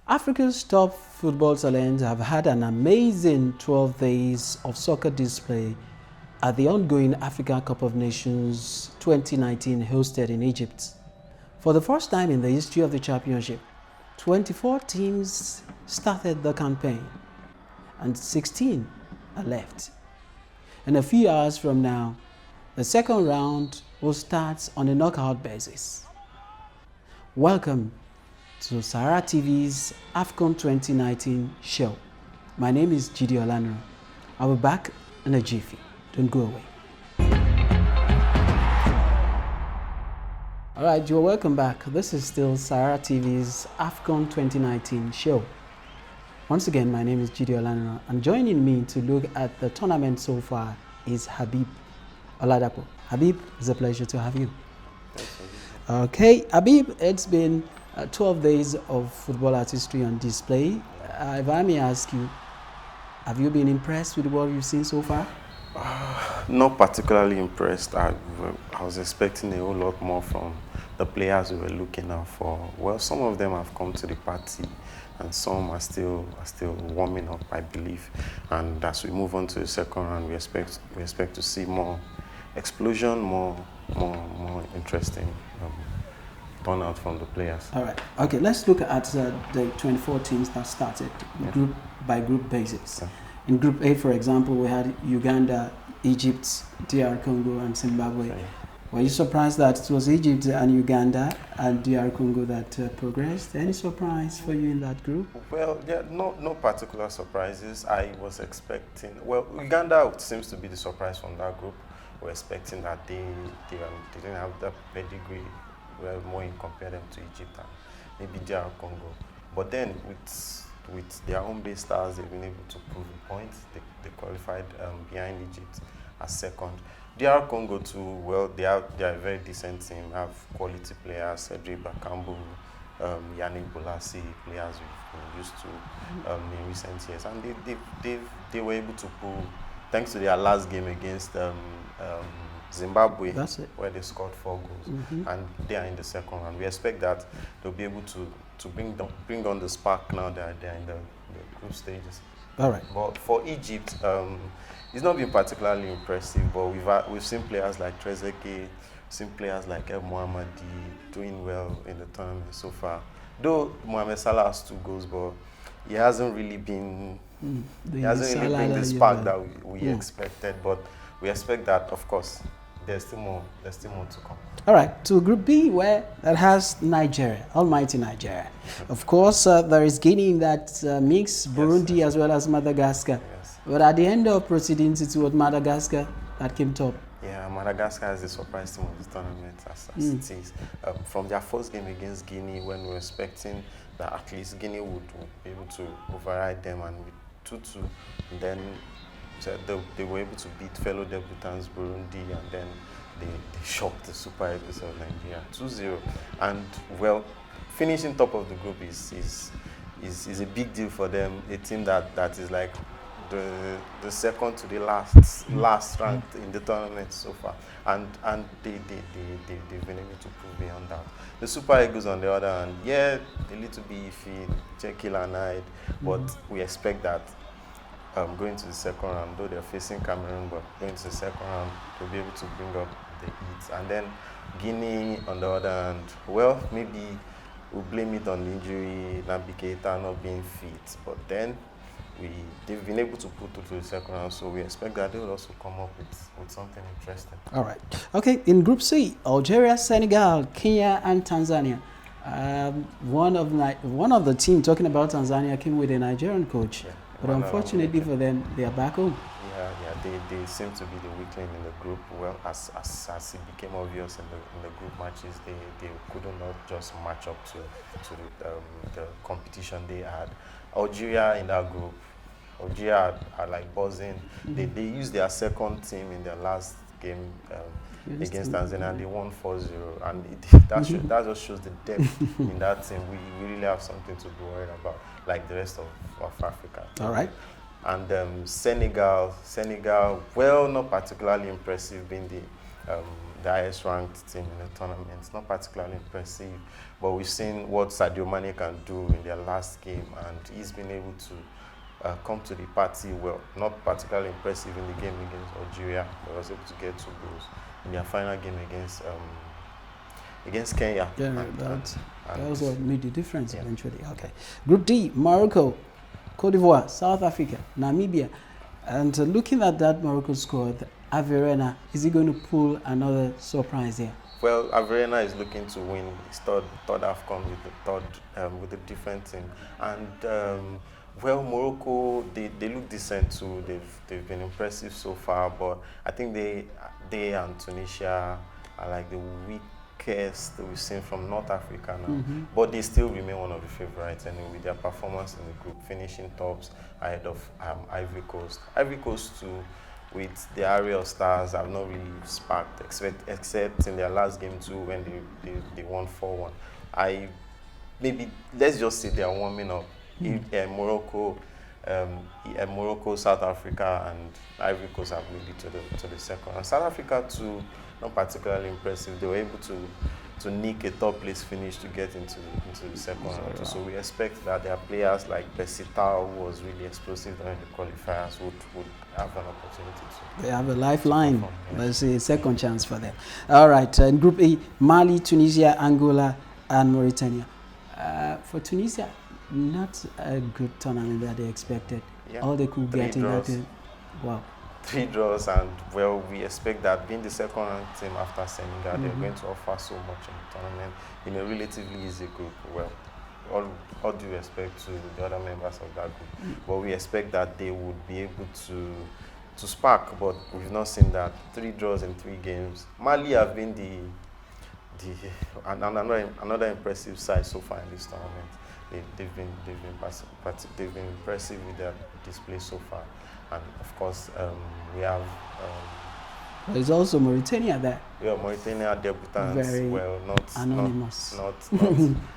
Africa's top football talents have had an amazing 12 days of soccer display at the ongoing African Cup of Nations 2019 hosted in Egypt. For the first time in the history of the championship, 24 teams started the campaign and 16 are left. In a few hours from now, the second round will start on a knockout basis. Welcome to SaharaTV's AFCON 2019 show. My name is Jide Olaniro. I'll be back in a jiffy. Don't go away. All right, you're welcome back. This is still SaharaTV's AFCON 2019 show. Once again, my name is Jide Olaniro, and joining me to look at the tournament so far is Habib Oladapo. Habib, it's a pleasure to have you. Okay, Habib, it's been 12 days of football artistry on display. If I may ask you, have you been impressed with what you've seen so far? Not particularly impressed. I was expecting a whole lot more from the players we were looking out for. Well, some of them have come to the party, and some are still warming up, I believe. And as we move on to the second round, we expect to see more explosion, more interesting turnout from the players. All right. Okay, let's look at the 24 teams that started group by group basis. Yeah. In Group A, for example, we had Uganda, Egypt, DR Congo, and Zimbabwe. Yeah. Were you surprised that it was Egypt and Uganda and DR Congo that progressed? Any surprise for you in that group? Well, yeah, no particular surprises. I was expecting, well, Uganda seems to be the surprise from that group. We're expecting that they didn't have the pedigree. Well, more in compare them to Egypt and maybe DR Congo. But then with their own base stars, they've been able to prove a point. They qualified behind Egypt as second. DR Congo too, well, they are a very decent team. Have quality players, Cedric Bakambu, Yannick Bolasie, players we've been used to in recent years. And they were able to pull, thanks to their last game against Zimbabwe, where they scored 4 goals, and they are in the second round. We expect that they'll be able to bring on the spark now that they're in the group stages. All right. But for Egypt, it's not been particularly impressive. But we've seen players like Trezeguet, seen players like El Mohammadi doing well in the tournament so far. Though Mohamed Salah has 2 goals, but he hasn't really been the spark that we expected. But we expect that, of course. There's still more to come. All right, to Group B, where that has Nigeria, almighty Nigeria. Of course, there is Guinea in that mix, Burundi as well as Madagascar. Yes. But at the end of proceedings, it was Madagascar that came top. Yeah, Madagascar is the surprise team of the tournament as it is. From their first game against Guinea, when we were expecting that at least Guinea would be able to override them, and with 2-2, then they were able to beat fellow debutants Burundi, and then they shocked the Super Eagles of Nigeria 2-0. And well, finishing top of the group is a big deal for them. A team that is like the second to the last ranked in the tournament so far, and they've been able to prove beyond that. The Super Eagles, on the other hand, yeah, a little bit iffy, Jekyll and Hyde, but we expect that. Going to the second round, though they're facing Cameroon, but going to the second round, they'll be able to bring up the heat. And then Guinea, on the other hand, well, maybe we'll blame it on the injury, Naby Keita not being fit, but then they've been able to put it to the second round, so we expect that they will also come up with something interesting. All right. Okay, in Group C, Algeria, Senegal, Kenya, and Tanzania. One of the team talking about Tanzania came with a Nigerian coach. Yeah. But unfortunately for them, they are back home. Yeah, they seem to be the weakling in the group. Well, as it became obvious in the group matches, they could not just match up to the competition they had. Algeria in that group, Algeria are like buzzing. They used their second team in their last game against Tanzania, and they won 4-0, and that just shows the depth in that team. We really have something to be worried about, like the rest of Africa. All right. And Senegal, well, not particularly impressive, being the highest ranked team in the tournament. It's not particularly impressive, but we've seen what Sadio Mane can do in their last game, and he's been able to come to the party well. Not particularly impressive in the game against Algeria, but was able to get 2 goals in their final game against Kenya. Yeah, that was what made the difference eventually. Okay. Group D, Morocco, Cote d'Ivoire, South Africa, Namibia. And looking at that Morocco squad, Averena, is he going to pull another surprise here? Well, Averena is looking to win his third AFCON with a different team. And well, Morocco, they look decent too. They've been impressive so far, but I think they and Tunisia are like the weakest that we've seen from North Africa now. But they still remain one of the favorites, and with their performance in the group, finishing tops ahead of Ivory Coast. Ivory Coast too, with the area of stars, have not really sparked, except in their last game too, when they won 4-1. Maybe let's just say they are warming up. Morocco, South Africa, and Ivory Coast have made it to the second. And South Africa too, not particularly impressive. They were able to nick a top place finish to get into the second round. So we expect that their players like Pesitao, who was really explosive during the qualifiers, would have an opportunity to. They have a lifeline. Let's say a second chance for them. All right, in Group A, Mali, Tunisia, Angola, and Mauritania. For Tunisia, not a good tournament that they expected. Yeah. All they could get in that game. Wow. 3 draws, and well, we expect that being the second ranked team after Senegal, they're going to offer so much in the tournament in a relatively easy group. Well, all due respect to the other members of that group, but we expect that they would be able to spark, but we've not seen that. 3 draws in 3 games. Mali have been another impressive side so far in this tournament. They've been impressive with their display so far. And of course, we have. There's also Mauritania there. Yeah, Mauritania debutants. Very not anonymous. Not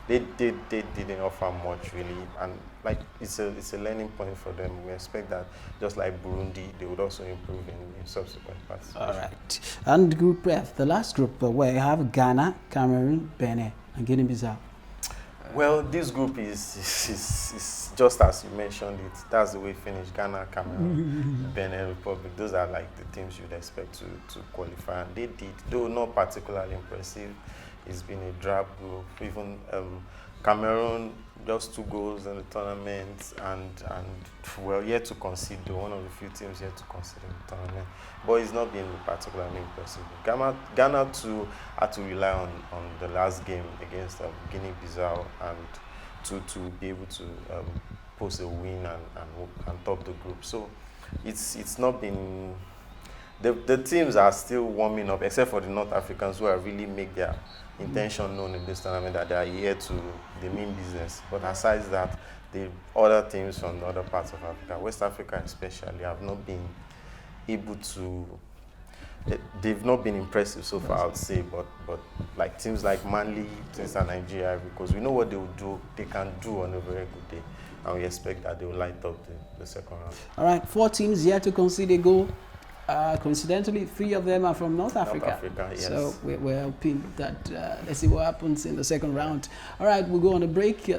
they didn't offer much really, and like it's a learning point for them. We expect that just like Burundi, they would also improve in subsequent participation. All right, and Group F, the last group where you have Ghana, Cameroon, Benin, and Guinea-Bissau. Well, this group is just as you mentioned it. That's the way it finished. Ghana, Cameroon, Benin Republic. Those are like the teams you'd expect to qualify. And they did, though not particularly impressive. It's been a drab group. Even Cameroon, just 2 goals in the tournament, and well, yet to concede. They're one of the few teams yet to concede in the tournament. But it's not been particularly impressive. Ghana too had to rely on the last game against Guinea-Bissau and to be able to post a win and top the group. So it's not been. The teams are still warming up, except for the North Africans, who are really make their intention known in this tournament that they are here to the main business. But aside that, the other teams from the other parts of Africa, West Africa especially, have not been able to. They've not been impressive so far, I would say. But like teams like Mali, teams like Nigeria, because we know what they can do on a very good day, and we expect that they will light up the second round. All right, 4 teams yet to concede a goal. Coincidentally, 3 of them are from North Africa. North Africa, yes. So we're hoping that let's see what happens in the second round. All right, we'll go on a break.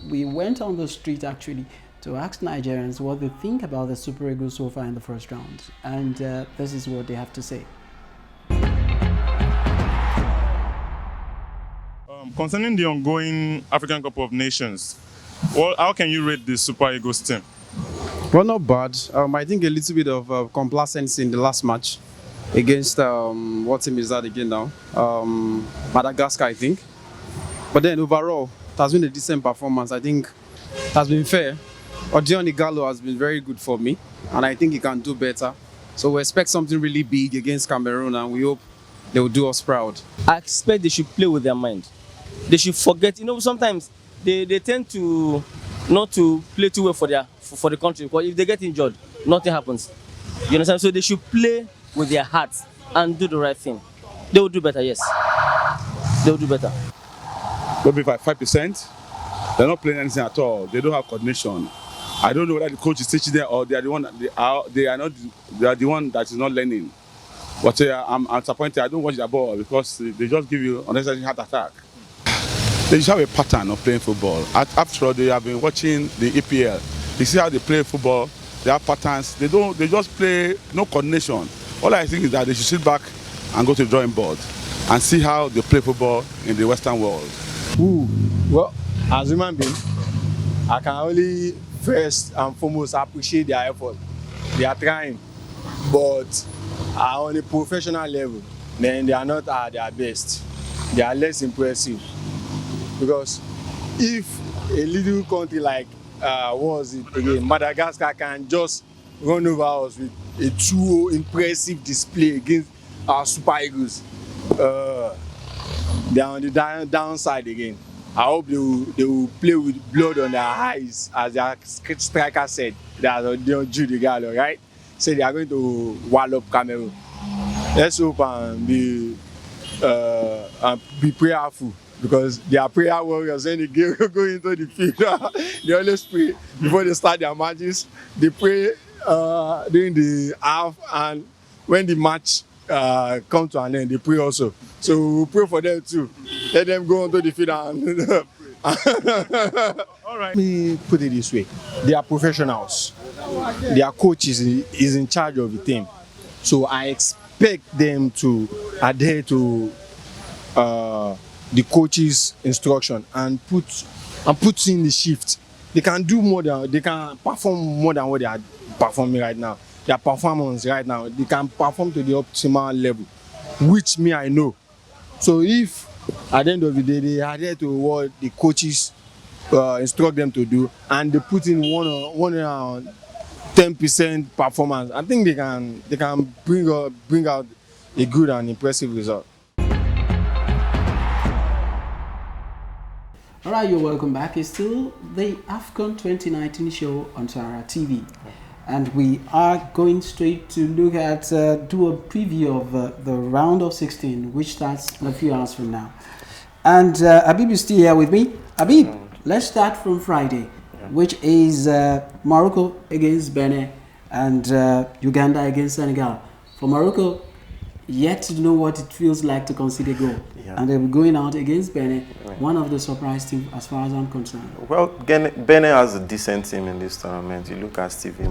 We went on the street actually to ask Nigerians what they think about the Super Eagles so far in the first round, and this is what they have to say. Concerning the ongoing African Cup of Nations, how can you rate the Super Eagles team? Well, not bad. I think a little bit of complacency in the last match against, what team is that again now? Madagascar, I think. But then overall, it has been a decent performance. I think it has been fair. Odion Gallo has been very good for me, and I think he can do better. So we expect something really big against Cameroon, and we hope they will do us proud. I expect they should play with their mind. They should forget. Sometimes they tend to not to play too well for the country, because if they get injured, nothing happens. You understand? So they should play with their hearts and do the right thing. They will do better, yes. They will do better. Maybe by 5%. They're not playing anything at all. They don't have coordination. I don't know whether the coach is teaching them or they are the one that they are the one that is not learning. But I'm disappointed. I don't watch the ball because they just give you unnecessary heart attack. They just have a pattern of playing football. After all, they have been watching the EPL. You see how they play football. They have patterns. They just play no coordination. All I think is that they should sit back and go to the drawing board and see how they play football in the Western world. Ooh, well, as a human being, I can only first and foremost appreciate their effort. They are trying, but on a professional level, then they are not at their best. They are less impressive. Because if a little country like Madagascar can just run over us with a true impressive display against our Super Eagles, they are on the downside again. I hope they will play with blood on their eyes, as their striker said. That's Jude Gallo, right? Say they are going to wallop Cameroon. Let's hope and be prayerful, because they are prayer warriors. When they go into the field, they always pray before they start their matches. They pray during the half, and when the match come to an end, they pray also. So we'll pray for them too. Let them go onto the field and All right. Let me put it this way. They are professionals. Their coach is in charge of the team. So I expect them to adhere to the coach's instruction and put in the shift. They can perform more than what they are performing right now. Their performance right now, they can perform to the optimal level, which me I know. So if at the end of the day they adhere to what the coaches instruct them to do, and they put in 10% performance, I think they can bring out a good and impressive result. All right, you're welcome back. It's still the AFCON 2019 show on SaharaTV. And we are going straight to look at, do a preview of the round of 16, which starts in a few hours from now. And Habib is still here with me. Habib, let's start from Friday, which is Morocco against Benin and Uganda against Senegal. For Morocco, yet to know what it feels like to concede a goal. Yeah. And they'll be going out against Benin, one of the surprise teams as far as I'm concerned. Well, Benin has a decent team in this tournament. You look at Steven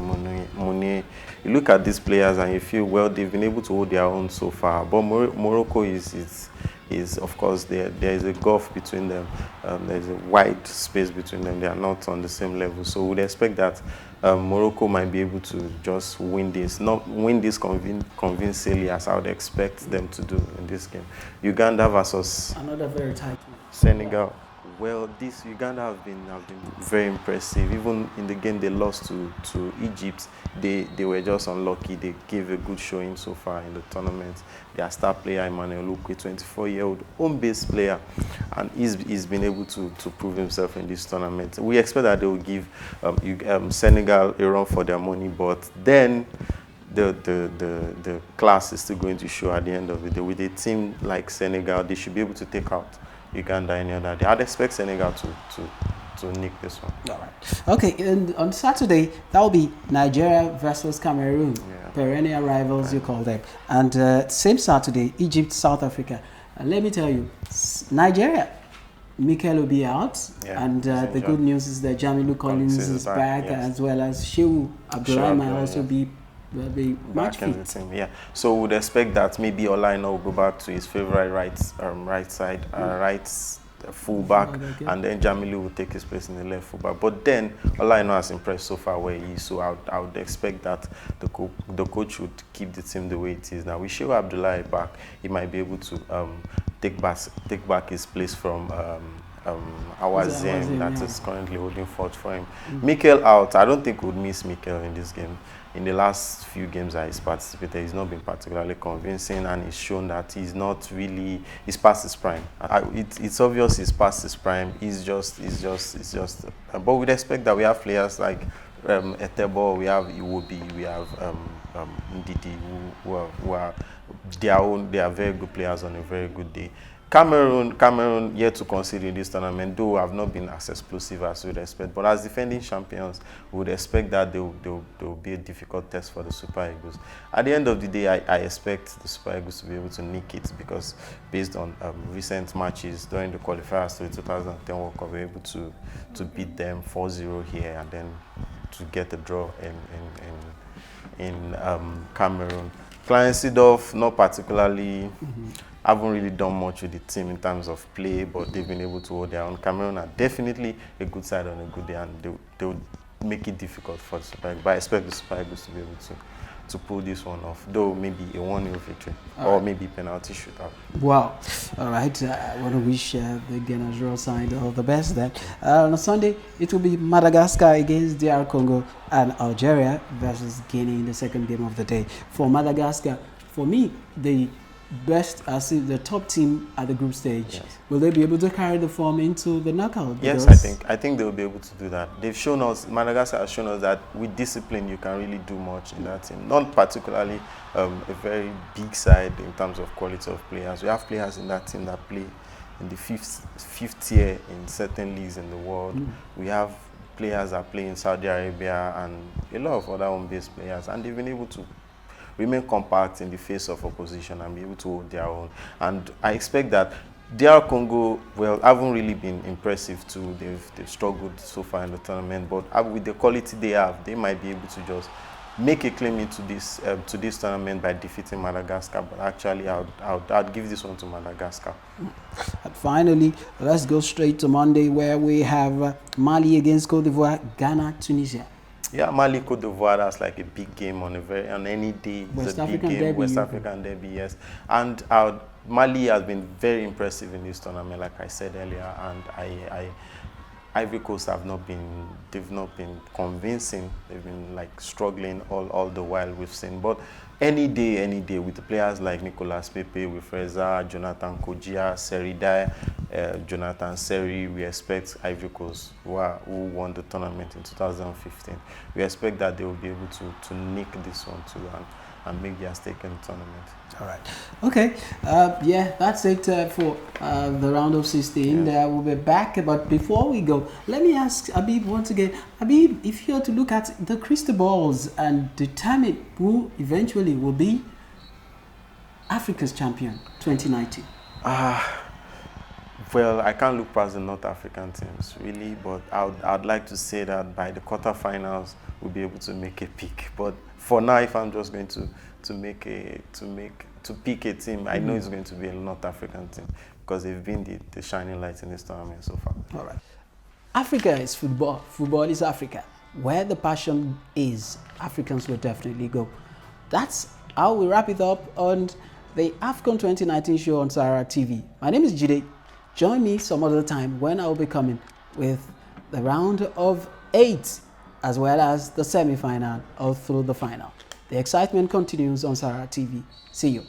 Mounier, you look at these players and you feel, well, they've been able to hold their own so far. But Morocco is of course, there is a gulf between them. There's a wide space between them. They are not on the same level. So we'd expect that Morocco might be able to just win this, not win this convincingly as I would expect them to do in this game. Uganda versus another very tight one. Senegal. Well, this Uganda have been very impressive. Even in the game they lost to Egypt, they were just unlucky. They gave a good showing so far in the tournament. Their star player Emmanuel Ukwe, 24-year-old home-based player, and he's been able to prove himself in this tournament. We expect that they will give Senegal a run for their money, but then the class is still going to show at the end of the day. With a team like Senegal, they should be able to take out Uganda any other day. I'd expect Senegal to nick this one. All right. Okay, and on Saturday, that will be Nigeria versus Cameroon. Yeah. Perennial rivals, right, you call them. And same Saturday, Egypt, South Africa. And let me tell you, Nigeria, Mikel will be out. Yeah, and the good news is that Jamilu Collins is back, yes, as well as Shehu Abdullahi might also be match fit. Yeah, so we'd expect that maybe Olaina will go back to his favorite right side, right fullback, and then Jamilu will take his place in the left fullback. But then Olaina has impressed so far where he is, so I would expect that the coach would keep the team the way it is now. With Shehu Abdullahi back, he might be able to take back his place from Awaziem, that is currently holding forth for him. Mikel out. I don't think we'll miss Mikel in this game. In the last few games that he's participated, he's not been particularly convincing, and he's shown that he's past his prime. It's obvious he's past his prime. It's just. But we'd expect that we have players like Etebo, we have Iwobi, we have Ndidi, who are their own. They are very good players on a very good day. Cameroon yet to concede in this tournament, though have not been as explosive as we'd expect. But as defending champions, we would expect that they will be a difficult test for the Super Eagles. At the end of the day, I expect the Super Eagles to be able to nick it, because based on recent matches during the qualifiers to the 2010 World Cup, we were able to beat them 4-0 here and then to get a draw in Cameroon. Clarence Seedorf, not particularly, haven't really done much with the team in terms of play, but they've been able to hold their own. Cameroon are definitely a good side on a good day, and they would make it difficult for the Super Eagles. But I expect the Super Eagles to be able to pull this one off, though maybe a 1-0 victory or maybe penalty shootout. Wow. All right. I want to wish the Guinea's Royal side all the best then. On Sunday, it will be Madagascar against DR Congo and Algeria versus Guinea in the second game of the day. For Madagascar, for me, the best, the top team at the group stage. Yes. Will they be able to carry the form into the knockout? Yes, I think they will be able to do that. They've shown us, Madagascar has shown us that with discipline you can really do much in that team. Not particularly a very big side in terms of quality of players. We have players in that team that play in the fifth tier in certain leagues in the world. We have players that play in Saudi Arabia and a lot of other home-based players, and they've been able to remain compact in the face of opposition and be able to hold their own. And I expect that DR Congo, well, haven't really been impressive too. They've struggled so far in the tournament, but with the quality they have, they might be able to just make a claim into this tournament by defeating Madagascar. But actually, I'd give this one to Madagascar. And finally, let's go straight to Monday, where we have Mali against Cote d'Ivoire, Ghana, Tunisia. Yeah, Mali, Cote d'Ivoire, that's like a big game on any day. It's a big game, West African Derby, yes. And Mali has been very impressive in this tournament, like I said earlier, and Ivory Coast they've not been convincing. They've been like struggling all the while we've seen. But any day with the players like Nicolas Pepe, with Reza, Jonathan Kojia, Seridai, Jonathan Seri, we expect Ivory Coast, who won the tournament in 2015. We expect that they will be able to nick this one too and make their stake in the tournament. All right. Okay. Yeah, that's it for the round of 16. Yes. We'll be back. But before we go, let me ask Habib once again. Habib, if you were to look at the crystal balls and determine who eventually will be Africa's champion 2019. Well, I can't look past the North African teams, really, but I'd like to say that by the quarterfinals, we'll be able to make a pick. But for now, if I'm just going to pick a team, I know it's going to be a North African team because they've been the shining lights in this tournament so far. All right. Africa is football. Football is Africa. Where the passion is, Africans will definitely go. That's how we wrap it up on the AFCON 2019 show on SaharaTV. My name is Jide. Join me some other time when I'll be coming with the round of 8 as well as the semi-final all through the final. The excitement continues on SaharaTV. See you.